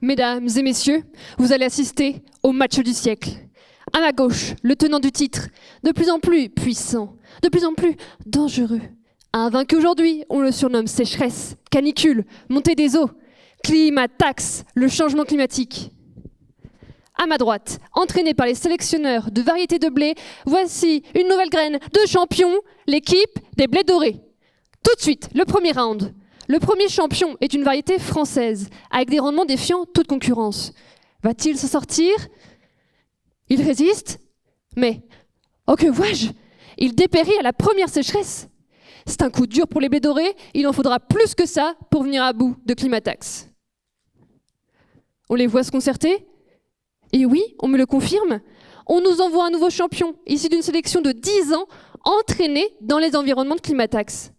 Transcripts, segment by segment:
Mesdames et messieurs, vous allez assister au match du siècle. À ma gauche, le tenant du titre, de plus en plus puissant, de plus en plus dangereux. Invaincu aujourd'hui, on le surnomme sécheresse, canicule, montée des eaux, climatax, le changement climatique. À ma droite, entraîné par les sélectionneurs de variétés de blé, voici une nouvelle graine de champion, l'équipe des blés dorés. Tout de suite, le premier round. Le premier champion est une variété française, avec des rendements défiant toute concurrence. Va-t-il s'en sortir ? Il résiste, mais, oh que vois-je ? Il dépérit à la première sécheresse. C'est un coup dur pour les blés dorés, il en faudra plus que ça pour venir à bout de Climatax. On les voit se concerter ? Et oui, on me le confirme, on nous envoie un nouveau champion, issu d'une sélection de 10 ans, entraîné dans les environnements de Climatax.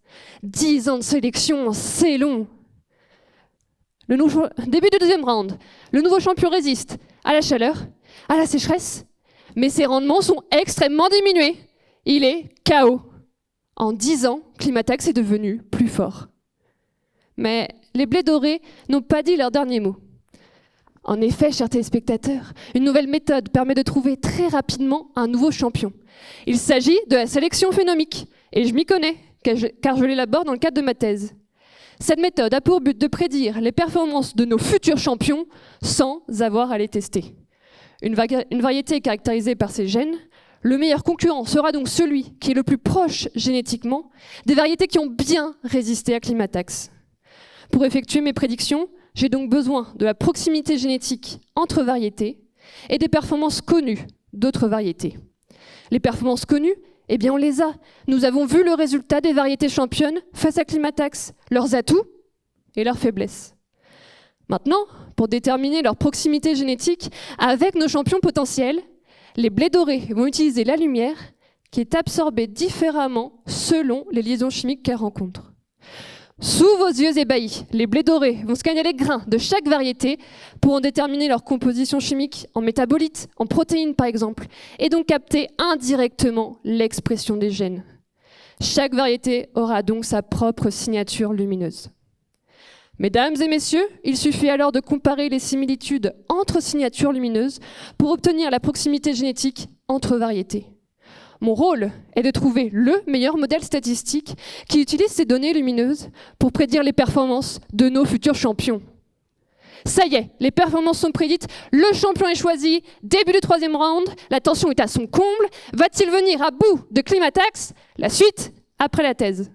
10 ans de sélection, c'est long. Début du deuxième round, le nouveau champion résiste à la chaleur, à la sécheresse, mais ses rendements sont extrêmement diminués. Il est KO. En 10 ans, Climatax est devenu plus fort. Mais les blés dorés n'ont pas dit leur dernier mot. En effet, chers téléspectateurs, une nouvelle méthode permet de trouver très rapidement un nouveau champion. Il s'agit de la sélection phénomique, et je m'y connais, car je l'élabore dans le cadre de ma thèse. Cette méthode a pour but de prédire les performances de nos futurs champions sans avoir à les tester. Une variété est caractérisée par ses gènes. Le meilleur concurrent sera donc celui qui est le plus proche génétiquement des variétés qui ont bien résisté à Climatax. Pour effectuer mes prédictions, j'ai donc besoin de la proximité génétique entre variétés et des performances connues d'autres variétés. Les performances connues, eh bien on les a. Nous avons vu le résultat des variétés championnes face à Climatax, leurs atouts et leurs faiblesses. Maintenant, pour déterminer leur proximité génétique avec nos champions potentiels, les blés dorés vont utiliser la lumière qui est absorbée différemment selon les liaisons chimiques qu'elles rencontrent. Sous vos yeux ébahis, les blés dorés vont scanner les grains de chaque variété pour en déterminer leur composition chimique en métabolites, en protéines par exemple, et donc capter indirectement l'expression des gènes. Chaque variété aura donc sa propre signature lumineuse. Mesdames et messieurs, il suffit alors de comparer les similitudes entre signatures lumineuses pour obtenir la proximité génétique entre variétés. Mon rôle est de trouver le meilleur modèle statistique qui utilise ces données lumineuses pour prédire les performances de nos futurs champions. Ça y est, les performances sont prédites, le champion est choisi, début du troisième round, la tension est à son comble. Va-t-il venir à bout de Climatax ? La suite, après la thèse.